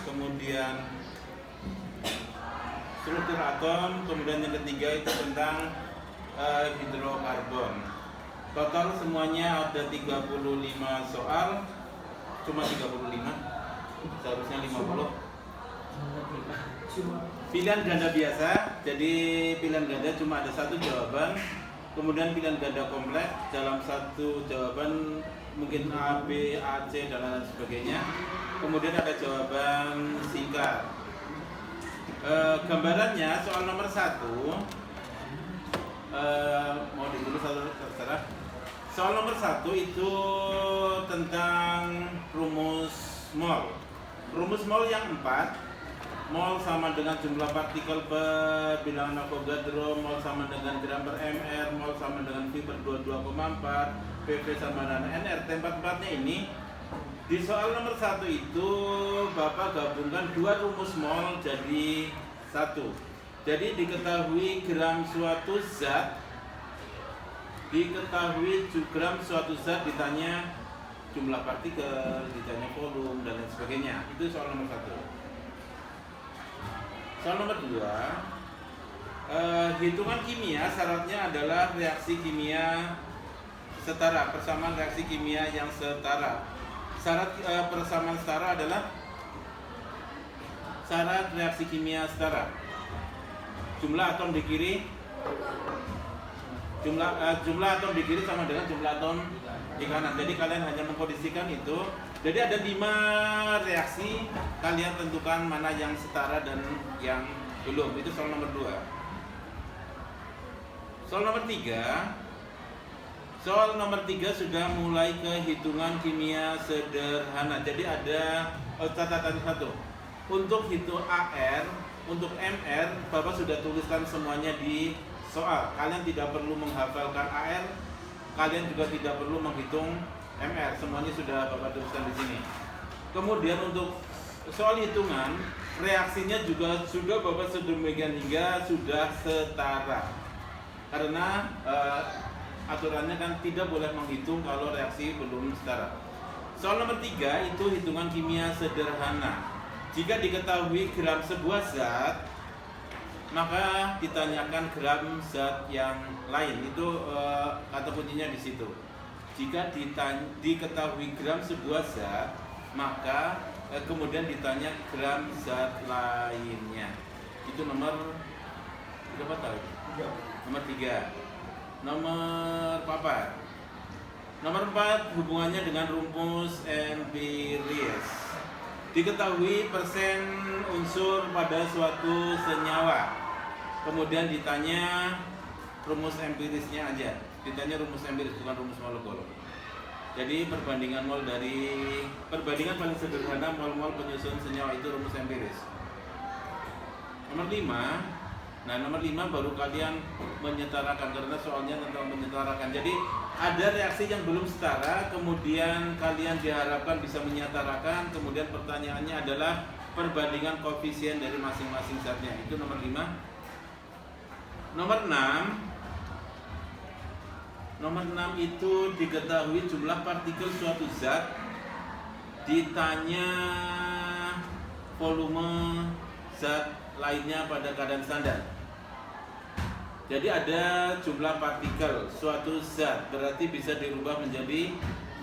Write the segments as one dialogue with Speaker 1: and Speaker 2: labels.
Speaker 1: kemudian struktur atom, kemudian yang ketiga itu tentang hidrokarbon. Total semuanya ada 35 soal, cuma 35, seharusnya 50. Pilihan ganda biasa, jadi pilihan ganda cuma ada satu jawaban. Kemudian pilihan ganda kompleks, dalam satu jawaban mungkin A, B, A, C, dan lain sebagainya. Kemudian ada jawaban singkat. Gambarannya soal nomor 1, mau ditulis atau terserah. Soal nomor 1 itu tentang rumus mol. Rumus mol yang 4. Mol sama dengan jumlah partikel per bilangan Avogadro, mol sama dengan gram per mr, mol sama dengan V per 22,4, PV sama dengan nR. Tempat-tempatnya ini di soal nomor 1 itu Bapak gabungkan dua rumus mol jadi satu. Jadi diketahui gram suatu zat, gram suatu zat, ditanya jumlah partikel, ditanya volume dan lain sebagainya. Itu soal nomor 1. Soal nomor 2, hitungan kimia syaratnya adalah reaksi kimia setara, persamaan reaksi kimia yang setara. Syarat persamaan setara adalah syarat reaksi kimia setara. Jumlah atom di kiri, jumlah atom di kiri sama dengan jumlah atom di kanan. Jadi kalian hanya mengkondisikan itu. Jadi ada 5 reaksi, kalian tentukan mana yang setara dan yang belum. Itu soal nomor 2. Soal nomor 3. Soal nomor 3 sudah mulai ke hitungan kimia sederhana. Jadi ada catatan satu. Untuk hitung AR, untuk MR, Bapak sudah tuliskan semuanya di soal. Kalian tidak perlu menghafalkan AR, kalian juga tidak perlu menghitung MR, semuanya sudah Bapak tuliskan di sini. Kemudian untuk soal hitungan, reaksinya juga sudah Bapak sedemikian hingga sudah setara. Karena aturannya kan tidak boleh menghitung kalau reaksi belum setara. Soal nomor 3 itu hitungan kimia sederhana. Jika diketahui gram sebuah zat, maka ditanyakan gram zat yang lain. Itu kata kuncinya di situ. Jika diketahui gram sebuah zat, maka kemudian ditanya gram zat lainnya. Itu nomor berapa tahu? Nomor 3. Nomor 4. Nomor 4 hubungannya dengan rumus empiris. Diketahui persen unsur pada suatu senyawa. Kemudian ditanya rumus empirisnya aja. Ditanya rumus empiris, bukan rumus molekul. Jadi perbandingan paling sederhana mol-mol penyusun senyawa itu rumus empiris. Nomor 5. Nah, nomor 5 baru kalian menyetarakan, karena soalnya tentang menyetarakan. Jadi ada reaksi yang belum setara, kemudian kalian diharapkan bisa menyetarakan. Kemudian pertanyaannya adalah perbandingan koefisien dari masing-masing zatnya. Itu nomor 5. Nomor 6. Nomor 6 itu diketahui jumlah partikel suatu zat, ditanya volume zat lainnya pada keadaan standar. Jadi ada jumlah partikel suatu zat, berarti bisa dirubah menjadi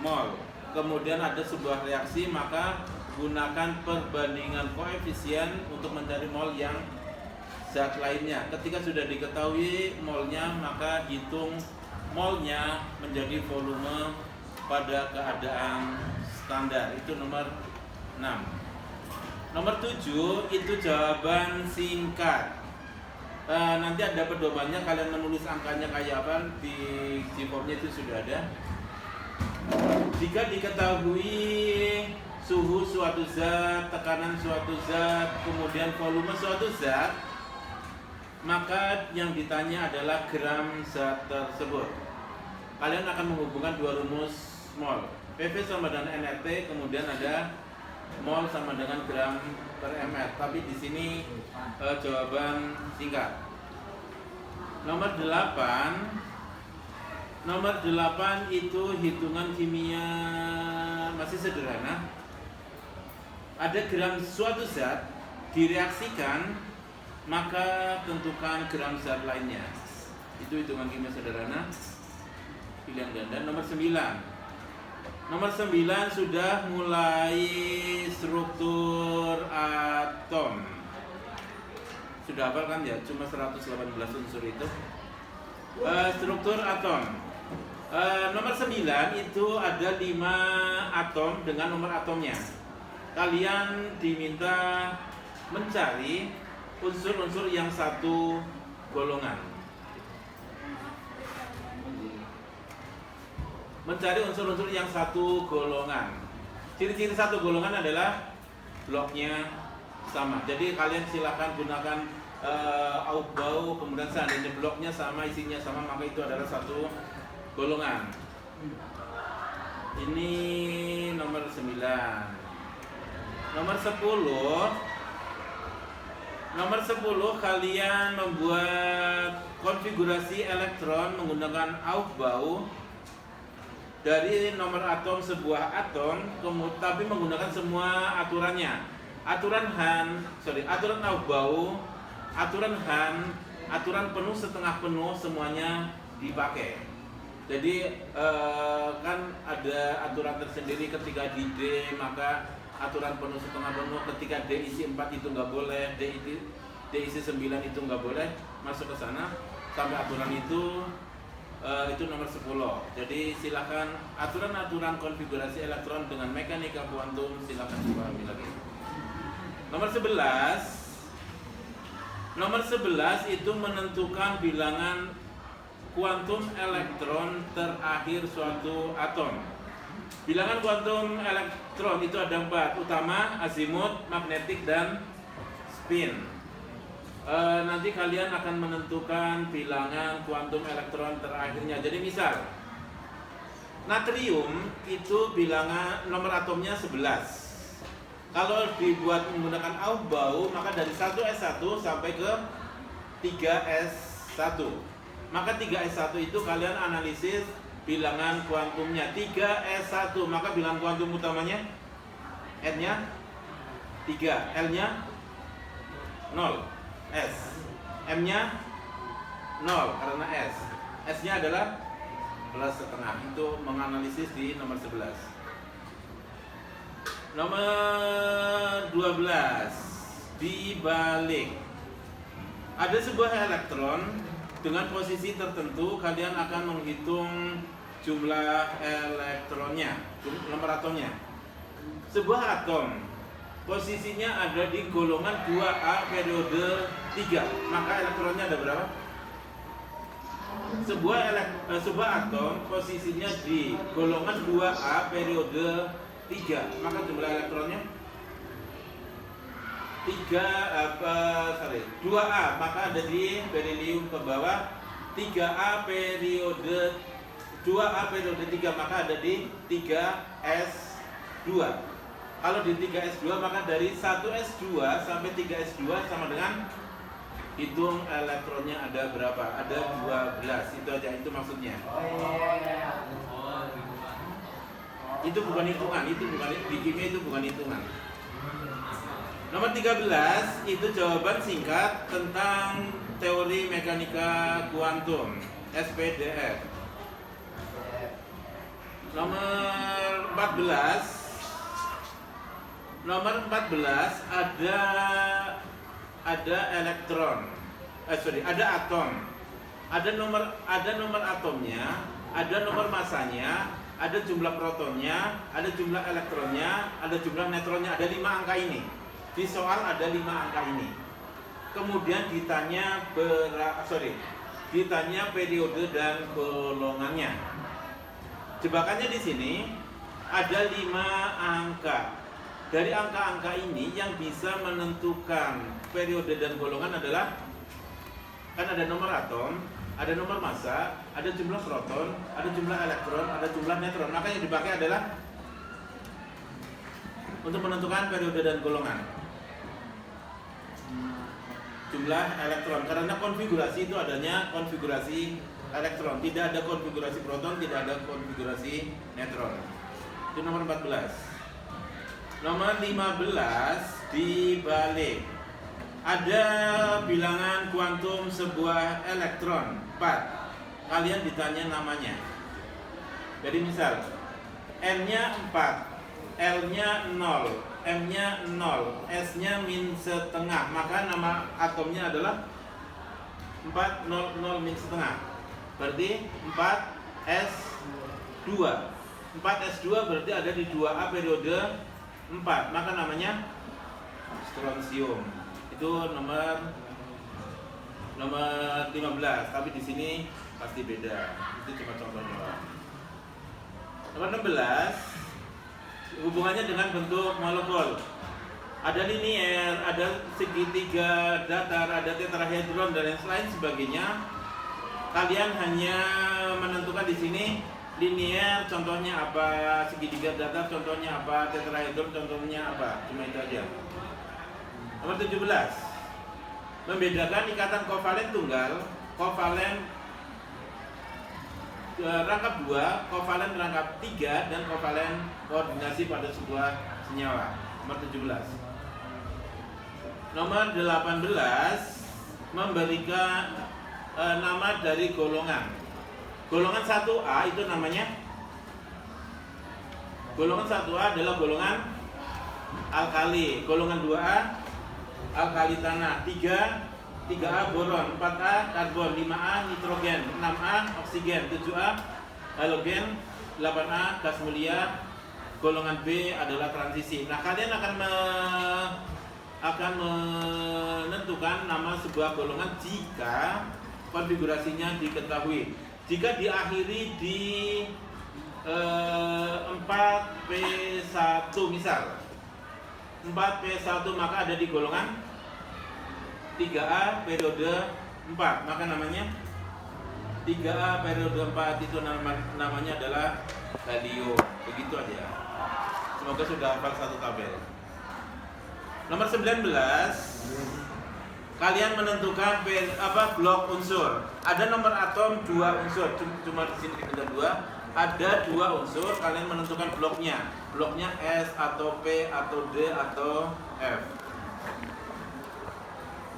Speaker 1: mol. Kemudian ada sebuah reaksi, maka gunakan perbandingan koefisien untuk mencari mol yang zat lainnya. Ketika sudah diketahui molnya, maka hitung molnya menjadi volume pada keadaan standar. Itu nomor 6. Nomor 7 itu jawaban singkat. Nanti ada pedomannya, kalian menulis angkanya kayak apa di formnya itu sudah ada. Jika diketahui suhu suatu zat, tekanan suatu zat, kemudian volume suatu zat, maka yang ditanya adalah gram zat tersebut. Kalian akan menghubungkan dua rumus mol. PV sama dengan nRT, kemudian ada mol sama dengan gram per ml. Tapi di sini jawaban singkat. Nomor 8. Nomor 8 itu hitungan kimia masih sederhana. ada gram suatu zat direaksikan, maka tentukan gram zat lainnya. Itu hitungan kimia sederhana pilihan ganda. Nomor 9. Nomor 9 sudah mulai struktur atom. Sudah hafal kan ya? Cuma 118 unsur itu. Struktur atom. Nomor 9 itu ada 5 atom dengan nomor atomnya. Kalian diminta mencari unsur-unsur yang satu golongan. Mencari unsur-unsur yang satu golongan. Ciri-ciri satu golongan adalah bloknya sama. Jadi kalian silahkan gunakan Aufbau, kemudian seandainya bloknya sama, isinya sama, maka itu adalah satu golongan. Ini nomor 9. Nomor 10. Nomor 10 kalian membuat konfigurasi elektron menggunakan Aufbau dari nomor atom sebuah atom, tapi menggunakan semua aturannya. Aturan Aufbau, aturan Han, aturan penuh setengah penuh, semuanya dipakai. Jadi kan ada aturan tersendiri ketika di D, maka aturan penuh setengah penuh. Ketika D isi 4 itu nggak boleh, D isi 9 itu nggak boleh masuk ke sana. Sampai aturan itu nomor 10. Jadi silakan aturan-aturan konfigurasi elektron dengan mekanika kuantum silakan dipahami lagi. Nomor 11. Nomor 11 itu menentukan bilangan kuantum elektron terakhir suatu atom. Bilangan kuantum elektron itu ada 4, utama, azimut, magnetik, dan spin. Nanti kalian akan menentukan bilangan kuantum elektron terakhirnya. Jadi misal natrium itu bilangan nomor atomnya 11. Kalau dibuat menggunakan Aufbau, maka dari 1s1 sampai ke 3s1. Maka 3s1 itu kalian analisis bilangan kuantumnya 3s1, maka bilangan kuantum utamanya n-nya 3, l-nya 0, s, m-nya 0 karena s, s-nya adalah plus setengah. Itu menganalisis di nomor 11. Nomor 12, dibalik. Ada sebuah elektron dengan posisi tertentu, kalian akan menghitung jumlah elektronnya, nomor atomnya. Sebuah atom posisinya ada di golongan 2A periode 3, maka elektronnya ada berapa? Sebuah atom posisinya di golongan 2A periode 3, maka jumlah elektronnya 2A, maka ada di berilium ke bawah. 2A periode 3, maka ada di 3s2. Kalau di 3s2, maka dari 1s2 sampai 3s2 sama dengan, hitung elektronnya ada berapa? Ada 12. Itu aja, itu maksudnya. Itu bukan hitungan, di kimia itu bukan hitungan. Nomor 13 itu jawaban singkat tentang teori mekanika kuantum, SPDF. Nomor 14 ada elektron. Ada atom. Ada nomor atomnya, ada nomor masanya, ada jumlah protonnya, ada jumlah elektronnya, ada jumlah neutronnya, ada 5 angka ini. Di soal ada 5 angka ini. Kemudian ditanya periode dan golongannya. Jebakannya di sini ada 5 angka. Dari angka-angka ini yang bisa menentukan periode dan golongan adalah, kan ada nomor atom, ada nomor massa, ada jumlah proton, ada jumlah elektron, ada jumlah neutron. Maka yang dipakai adalah untuk menentukan periode dan golongan. Jumlah elektron, karena konfigurasi itu adanya konfigurasi elektron, tidak ada konfigurasi proton, tidak ada konfigurasi neutron. Itu nomor 14. Nomor 15 dibalik. Ada bilangan kuantum sebuah elektron 4. Kalian ditanya namanya. Jadi misal N-nya 4, L-nya 0, M-nya 0, S-nya min setengah. Maka nama atomnya adalah 4, 0, 0, min setengah. Berarti 4S2. 4S2 berarti ada di 2A periode 4. Maka namanya strontium. Itu nomor 15. Tapi di sini pasti beda. Itu cuma contoh doang. Nomor 16 hubungannya dengan bentuk molekul. Ada linier, ada segitiga datar, ada tetrahedron dan lain sebagainya. Kalian hanya menentukan di sini linier contohnya apa, segitiga datar contohnya apa, tetrahedron contohnya apa. Cuma itu aja. Nomor 17 membedakan ikatan kovalen tunggal, kovalen rangkap 2, kovalen rangkap 3, dan kovalen koordinasi pada sebuah senyawa. Nomor 17. Nomor 18 memberikan nama dari golongan. Golongan 1A itu namanya, golongan 1A adalah golongan alkali. Golongan 2A alkali tanah, 3A boron, 4A karbon, 5A nitrogen, 6A oksigen, 7A halogen, 8A gas mulia. Golongan B adalah transisi. Nah, kalian akan menentukan nama sebuah golongan jika konfigurasinya diketahui. Jika diakhiri di 4P1 misal 4P1 maka ada di golongan 3A periode 4. Maka namanya 3A periode 4 itu namanya adalah gallium. Begitu aja. Semoga sudah hafal satu tabel. Nomor 19 kalian menentukan blok unsur. Ada nomor atom 2 unsur. Cuma di sini kita 2. Ada 2 unsur, kalian menentukan bloknya. Bloknya S atau P atau D atau F.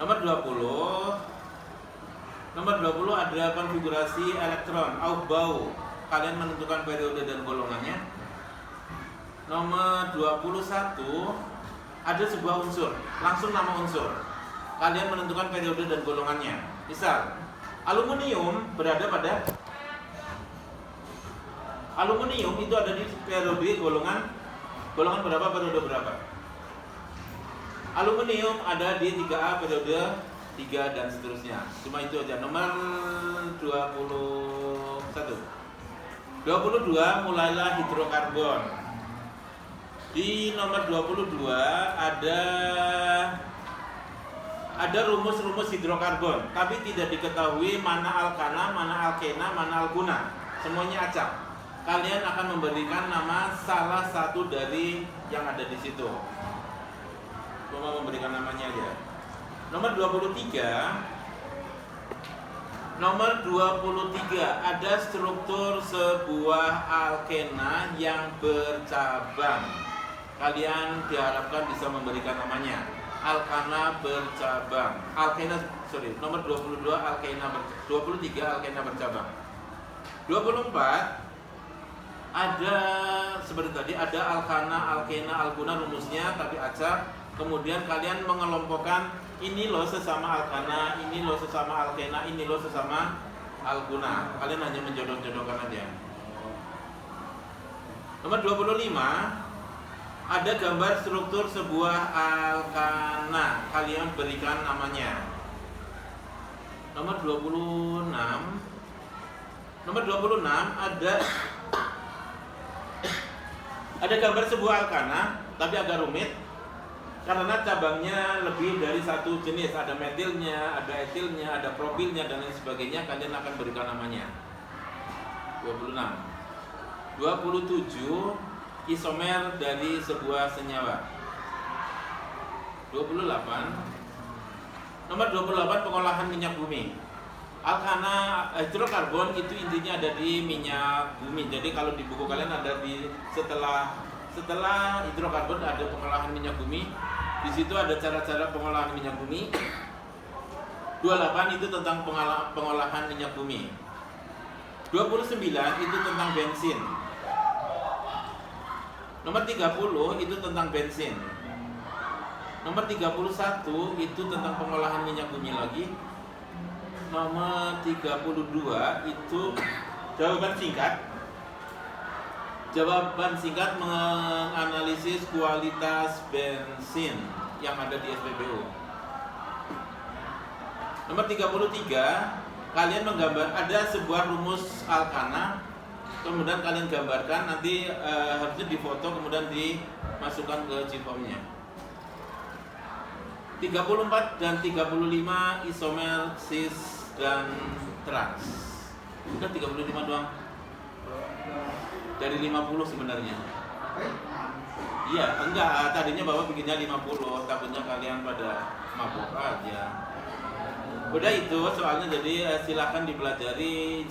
Speaker 1: Nomor 20. Nomor 20 ada konfigurasi elektron, Aufbau. Kalian menentukan periode dan golongannya. Nomor 21 ada sebuah unsur, langsung nama unsur. Kalian menentukan periode dan golongannya. Misal, aluminium berada pada aluminium itu ada di periode golongan berapa, periode berapa? Aluminium ada di 3A periode 3 dan seterusnya. Cuma itu aja. Nomor 21. 22 mulailah hidrokarbon. Di nomor 22 ada rumus-rumus hidrokarbon, tapi tidak diketahui mana alkana, mana alkena, mana alguna. Semuanya acak. Kalian akan memberikan nama salah satu dari yang ada di situ. Cuma memberikan namanya aja. Nomor 23. Nomor 23 ada struktur sebuah alkena yang bercabang. Kalian diharapkan bisa memberikan namanya. Alkana bercabang. Nomor 22 alkena 23 alkena bercabang. 24 ada seperti tadi, ada alkana, alkena, alguna rumusnya tapi acak. Kemudian kalian mengelompokkan ini loh sesama alkana, ini loh sesama alkena, ini loh sesama alguna. Kalian hanya menjodoh-jodohkan aja. Nomor 25 ada gambar struktur sebuah alkana. Kalian berikan namanya. Nomor 26 ada gambar sebuah alkana, tapi agak rumit karena cabangnya lebih dari satu jenis. Ada metilnya, ada etilnya, ada propilnya dan lain sebagainya. Kalian akan berikan namanya. 26. 27 isomer dari sebuah senyawa. 28. Nomor 28 pengolahan minyak bumi. Alkana hidrokarbon itu intinya ada di minyak bumi. Jadi kalau di buku kalian ada di setelah setelah hidrokarbon ada pengolahan minyak bumi. Di situ ada cara-cara pengolahan minyak bumi. 28 itu tentang pengolahan minyak bumi. 29 itu tentang bensin. Nomor 30 itu tentang bensin. Nomor 31 itu tentang pengolahan minyak bumi lagi. Nomor 32 itu jawaban singkat. Jawaban singkat menganalisis kualitas bensin yang ada di SPBU. Nomor 33, kalian menggambar, ada sebuah rumus alkana, kemudian kalian gambarkan, nanti harusnya difoto kemudian dimasukkan ke G-formnya. 34 dan 35 isomer cis dan trans. Udah 35 doang. Dari 50 sebenarnya. Iya, enggak, tadinya Bapak bikinnya 50, takutnya kalian pada mabuk aja. Udah itu soalnya, jadi silakan dipelajari.